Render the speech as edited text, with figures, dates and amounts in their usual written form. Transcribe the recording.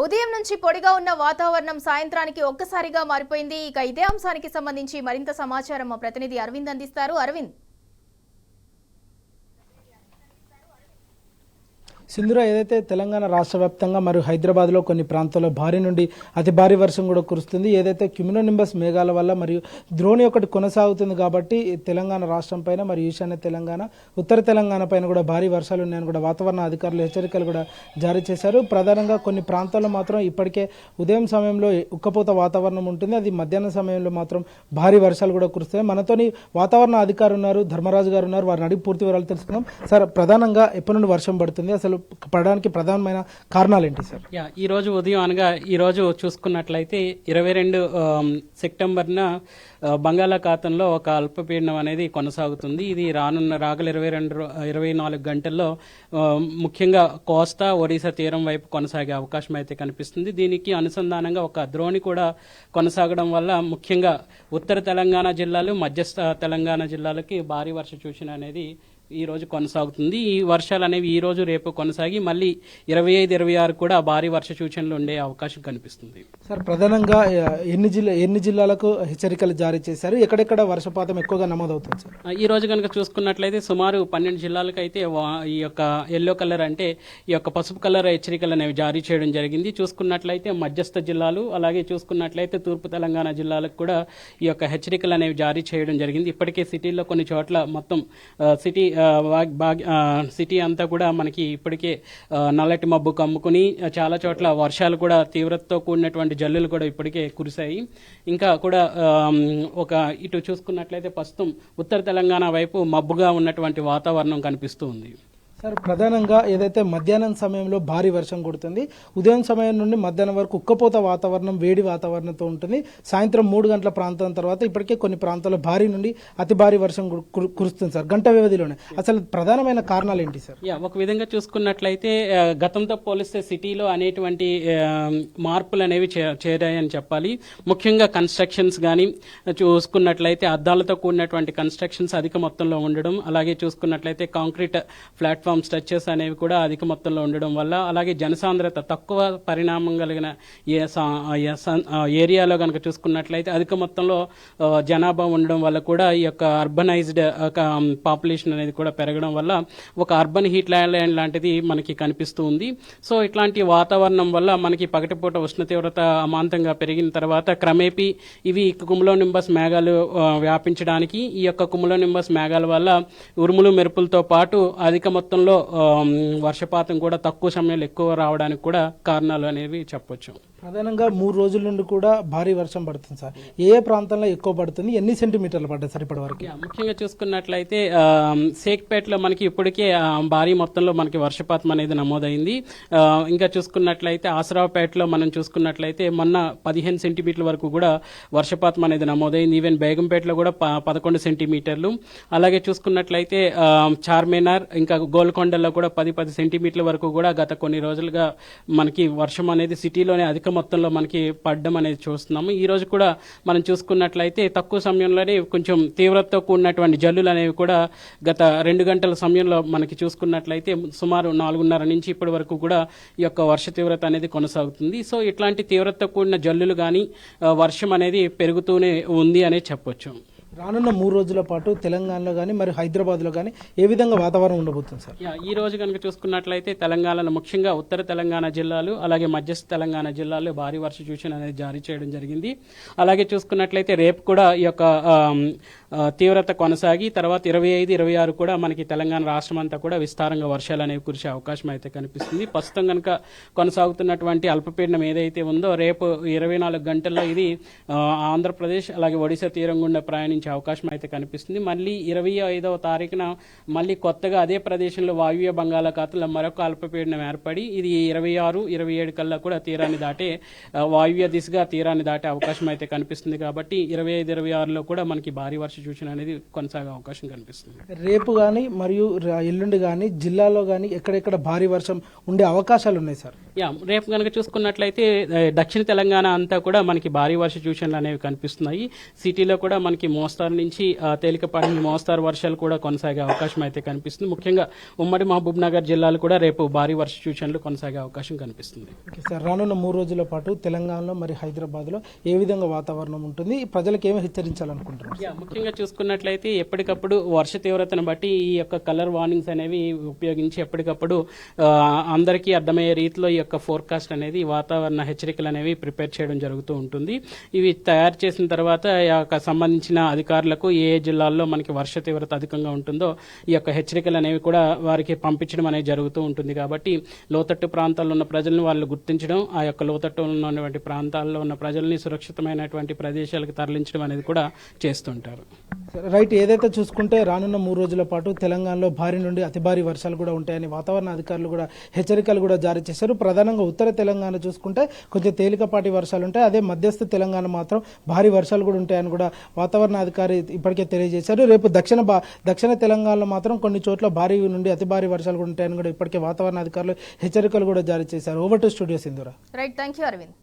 ఉదయం నుంచి పొడిగా ఉన్న వాతావరణం సాయంత్రానికి ఒక్కసారిగా మారిపోయింది. ఇక ఇదే అంశానికి సంబంధించి మరింత సమాచారం మా ప్రతినిధి అరవింద్ అందిస్తారు. అరవింద్, సింధుర, ఏదైతే తెలంగాణ రాష్ట్ర వ్యాప్తంగా మరియు హైదరాబాద్లో కొన్ని ప్రాంతాల్లో భారీ నుండి అతి భారీ వర్షం కూడా కురుస్తుంది. ఏదైతే క్యుములోనింబస్ మేఘాల వల్ల మరియు ద్రోణి ఒకటి కొనసాగుతుంది కాబట్టి తెలంగాణ రాష్ట్రం పైన మరియు ఈశాన్య తెలంగాణ, ఉత్తర తెలంగాణ పైన కూడా భారీ వర్షాలు ఉన్నాయని కూడా వాతావరణ అధికారులు హెచ్చరికలు కూడా జారీ చేశారు. ప్రధానంగా కొన్ని ప్రాంతాల్లో మాత్రం ఇప్పటికే ఉదయం సమయంలో ఉక్కపోత వాతావరణం ఉంటుంది, అది మధ్యాహ్నం సమయంలో మాత్రం భారీ వర్షాలు కూడా కురుస్తాయి. మనతోని వాతావరణ అధికారి ఉన్నారు, ధర్మరాజు గారు ఉన్నారు, వారిని అడిగి పూర్తి వివరాలు తెలుసుకుందాం. సార్, ప్రధానంగా ఎప్పటి నుండి వర్షం పడుతుంది, అసలు పడడానికి ప్రధానమైన కారణాలు ఏంటి సార్? ఈ రోజు ఉదయం అనగా ఈ రోజు చూసుకున్నట్లయితే 22 సెప్టెంబర్న బంగాళాఖాతంలో ఒక అల్పపీడనం అనేది కొనసాగుతుంది. ఇది రాగల 24 గంటల్లో ముఖ్యంగా కోస్తా ఒడిశా తీరం వైపు కొనసాగే అవకాశం అయితే కనిపిస్తుంది. దీనికి అనుసంధానంగా ఒక ద్రోణి కూడా కొనసాగడం వల్ల ముఖ్యంగా ఉత్తర తెలంగాణ జిల్లాలు, మధ్యస్థ తెలంగాణ జిల్లాలకి భారీ వర్ష సూచన అనేది ఈ రోజు కొనసాగుతుంది. ఈ వర్షాలు అనేవి ఈ రోజు రేపు కొనసాగి మళ్ళీ 25-26 కూడా భారీ వర్ష సూచనలు ఉండే అవకాశం కనిపిస్తుంది. సార్, ప్రధానంగా ఎన్ని జిల్లాలకు హెచ్చరికలు జారీ చేశారు, ఎక్కడెక్కడ వర్షపాతం ఎక్కువగా నమోదవుతుంది సార్? ఈ రోజు కనుక చూసుకున్నట్లయితే సుమారు 12 జిల్లాలకు అయితే ఈ యొక్క ఎల్లో కలర్ అంటే ఈ యొక్క పసుపు కలర్ హెచ్చరికలు అనేవి జారీ చేయడం జరిగింది. చూసుకున్నట్లయితే మధ్యస్థ జిల్లాలు, అలాగే చూసుకున్నట్లయితే తూర్పు తెలంగాణ జిల్లాలకు కూడా ఈ యొక్క హెచ్చరికలు అనేవి జారీ చేయడం జరిగింది. ఇప్పటికే సిటీలో కొన్ని చోట్ల మొత్తం సిటీ అంతా కూడా మనకి ఇప్పటికే నల్లటి మబ్బు కమ్ముకుని చాలా చోట్ల వర్షాలు కూడా తీవ్రతతో కూడినటువంటి జల్లులు కూడా ఇప్పటికే కురిశాయి. ఇంకా కూడా ఇటు చూసుకున్నట్లయితే ప్రస్తుతం ఉత్తర తెలంగాణ వైపు మబ్బుగా ఉన్నటువంటి వాతావరణం కనిపిస్తూ ఉంది. సార్, ప్రధానంగా ఏదైతే మధ్యాహ్నం సమయంలో భారీ వర్షం కుడుతుంది, ఉదయం సమయం నుండి మధ్యాహ్నం వరకు ఉక్కపోత వాతావరణం, వేడి వాతావరణంతో ఉంటుంది. సాయంత్రం 3 గంటల ప్రాంతం తర్వాత ఇప్పటికే కొన్ని ప్రాంతాల్లో భారీ నుండి అతి భారీ వర్షం కురుస్తుంది సార్, గంట వ్యవధిలోనే. అసలు ప్రధానమైన కారణాలు ఏంటి సార్? ఒక విధంగా చూసుకున్నట్లయితే గతంతో పోలిస్తే సిటీలో అనేటువంటి మార్పులు అనేవి చేరాయని చెప్పాలి. ముఖ్యంగా కన్స్ట్రక్షన్స్ కానీ చూసుకున్నట్లయితే అద్దాలతో కూడినటువంటి కన్స్ట్రక్షన్స్ అధిక మొత్తంలో ఉండడం, అలాగే చూసుకున్నట్లయితే కాంక్రీట్ ప్లాట్ఫామ్ స్ట్రక్చర్స్ అనేవి కూడా అధిక మొత్తంలో ఉండడం వల్ల, అలాగే జనసాంద్రత తక్కువ పరిణామం కలిగిన ఏరియాలో కనుక చూసుకున్నట్లయితే అధిక మొత్తంలో జనాభా ఉండడం వల్ల కూడా ఈ యొక్క అర్బనైజ్డ్ పాపులేషన్ అనేది కూడా పెరగడం వల్ల ఒక అర్బన్ హీట్ ల్యాండ్ లాంటిది మనకి కనిపిస్తూ ఉంది. సో ఇట్లాంటి వాతావరణం వల్ల మనకి పగటిపూట ఉష్ణ తీవ్రత అమాంతంగా పెరిగిన తర్వాత క్రమేపీ ఇవి కుములోనింబస్ మేఘాలు వ్యాపించడానికి, ఈ యొక్క కుములోనింబస్ మేఘాల వల్ల ఉరుములు మెరుపులతో పాటు అధిక మొత్తంలో వర్షపాతం కూడా తక్కువ సమయంలో ఎక్కువ రావడానికి కూడా కారణాలు అనేవి చెప్పొచ్చు. ప్రధానంగా 3 రోజుల నుండి కూడా భారీ వర్షం పడుతుంది సార్. ఏ ప్రాంతంలో ఎక్కువ పడుతుంది, ఎన్ని సెంటీమీటర్లు పడ్డాయి సార్ ఇప్పటి వరకు? ముఖ్యంగా చూసుకున్నట్లయితే సేక్పేటలో మనకి ఇప్పటికే భారీ మొత్తంలో మనకి వర్షపాతం అనేది నమోదైంది. ఇంకా చూసుకున్నట్లయితే ఆసరావుపేటలో మనం చూసుకున్నట్లయితే మొన్న 15 సెంటీమీటర్ల వరకు కూడా వర్షపాతం అనేది నమోదైంది. ఈవెన్ బేగంపేటలో కూడా 11 సెంటీమీటర్లు. అలాగే చూసుకున్నట్లయితే చార్మినార్ ఇంకా గోల్కొండలో కూడా 10 సెంటీమీటర్ల వరకు కూడా గత కొన్ని రోజులుగా మనకి వర్షం అనేది సిటీలోనే అధిక మొత్తంలో మనకి పడడం అనేది చూస్తున్నాము. ఈ రోజు కూడా మనం చూసుకున్నట్లయితే తక్కువ సమయంలోనే కొంచెం తీవ్రతతో కూడినటువంటి జల్లులు అనేవి కూడా గత 2 గంటల సమయంలో మనకి చూసుకున్నట్లయితే సుమారు 4:30 నుంచి ఇప్పటి వరకు కూడా ఈ యొక్క వర్ష తీవ్రత అనేది కొనసాగుతుంది. సో ఇట్లాంటి తీవ్రతతో కూడిన జల్లులు కానీ వర్షం అనేది పెరుగుతూనే ఉంది అనే చెప్పొచ్చు. రానున్న 3 రోజుల పాటు తెలంగాణలో కానీ మరియు హైదరాబాద్లో కానీ ఏ విధంగా వాతావరణం ఉండబోతుంది సార్? ఈ రోజు కనుక చూసుకున్నట్లయితే తెలంగాణలో ముఖ్యంగా ఉత్తర తెలంగాణ జిల్లాలు, అలాగే మధ్యస్థ తెలంగాణ జిల్లాలో భారీ వర్ష సూచన అనేది జారీ చేయడం జరిగింది. అలాగే చూసుకున్నట్లయితే రేపు కూడా ఈ యొక్క తీవ్రత కొనసాగి తర్వాత 25-26 కూడా మనకి తెలంగాణ రాష్ట్రం అంతా కూడా విస్తారంగా వర్షాలు అనేవి కురిసే అవకాశం అయితే కనిపిస్తుంది. ప్రస్తుతం కనుక కొనసాగుతున్నటువంటి అల్పపీడనం ఏదైతే ఉందో రేపు 24 గంటల్లో ఇది ఆంధ్రప్రదేశ్ అలాగే ఒడిశా తీరం గుండా ప్రయాణించే అవకాశం అయితే కనిపిస్తుంది. మళ్ళీ 25వ తారీఖున మళ్ళీ కొత్తగా అదే ప్రదేశంలో వాయువ్య బంగాళాఖాతంలో మరొక అల్పపీడనం ఏర్పడి ఇది 26-27 కల్లా కూడా తీరాన్ని దాటే వాయువ్య దిశగా తీరాన్ని దాటే అవకాశం అయితే కనిపిస్తుంది. కాబట్టి 25-26లో కూడా మనకి భారీ వర్ష సూచన అనేది కొనసాగే అవకాశం కనిపిస్తుంది. రేపు కానీ మరియు ఎల్లుండి కానీ జిల్లాలో కానీ ఎక్కడెక్కడ భారీ వర్షం ఉండే అవకాశాలు ఉన్నాయి సార్? రేపు కనుక చూసుకున్నట్లయితే దక్షిణ తెలంగాణ అంతా కూడా మనకి భారీ వర్ష సూచనలు అనేవి కనిపిస్తున్నాయి. సిటీలో కూడా మనకి మోస్తరు మోస్తారు నుంచి తేలికపాటి మోస్తారు వర్షాలు కూడా కొనసాగే అవకాశం అయితే కనిపిస్తుంది. ముఖ్యంగా ఉమ్మడి మహబూబ్ నగర్ జిల్లాలు కూడా రేపు భారీ వర్ష సూచనలు కొనసాగే అవకాశం కనిపిస్తుంది. ఓకే సార్, రానున్న 3 రోజుల పాటు తెలంగాణలో మరి హైదరాబాద్లో ఏ విధంగా వాతావరణం ఉంటుంది, ప్రజలకు ఏమి హెచ్చరించాలనుకుంటున్నారు? ముఖ్యంగా చూసుకున్నట్లయితే ఎప్పటికప్పుడు వర్ష తీవ్రతను బట్టి ఈ యొక్క కలర్ వార్నింగ్స్ అనేవి ఉపయోగించి ఎప్పటికప్పుడు అందరికీ అర్థమయ్యే రీతిలో ఈ యొక్క ఫోర్కాస్ట్ అనేది వాతావరణ హెచ్చరికలు అనేవి ప్రిపేర్ చేయడం జరుగుతూ ఉంటుంది. ఇవి తయారు చేసిన తర్వాత ఈ యొక్క సంబంధించిన అధికారులకు ఏ జిల్లాల్లో మనకి వర్ష తీవ్రత అధికంగా ఉంటుందో ఈ యొక్క హెచ్చరికలు అనేవి కూడా వారికి పంపించడం అనేది జరుగుతూ ఉంటుంది. కాబట్టి లోతట్టు ప్రాంతాల్లో ఉన్న ప్రజలను వాళ్ళు గుర్తించడం, ఆ యొక్క లోతట్టు ఉన్నటువంటి ప్రాంతాల్లో ఉన్న ప్రజల్ని సురక్షితమైనటువంటి ప్రదేశాలకు తరలించడం అనేది కూడా చేస్తుంటారు. రైట్, ఏదైతే చూసుకుంటే రానున్న 3 రోజుల పాటు తెలంగాణలో భారీ నుండి అతి భారీ వర్షాలు కూడా ఉంటాయని వాతావరణ అధికారులు కూడా హెచ్చరికలు కూడా జారీ చేశారు. ప్రధానంగా ఉత్తర తెలంగాణ చూసుకుంటే కొంచెం తేలికపాటి వర్షాలు ఉంటాయి, అదే మధ్యస్థ తెలంగాణ మాత్రం భారీ వర్షాలు కూడా ఉంటాయని కూడా వాతావరణ అధికారి ఇప్పటికే తెలియజేశారు. రేపు దక్షిణ తెలంగాణలో మాత్రం కొన్ని చోట్ల భారీ నుండి అతి భారీ వర్షాలు కూడా ఉంటాయని కూడా ఇప్పటికే వాతావరణ అధికారులు హెచ్చరికలు కూడా జారీ చేశారు. Over to studio Sindhura. Right, thank you Arvind.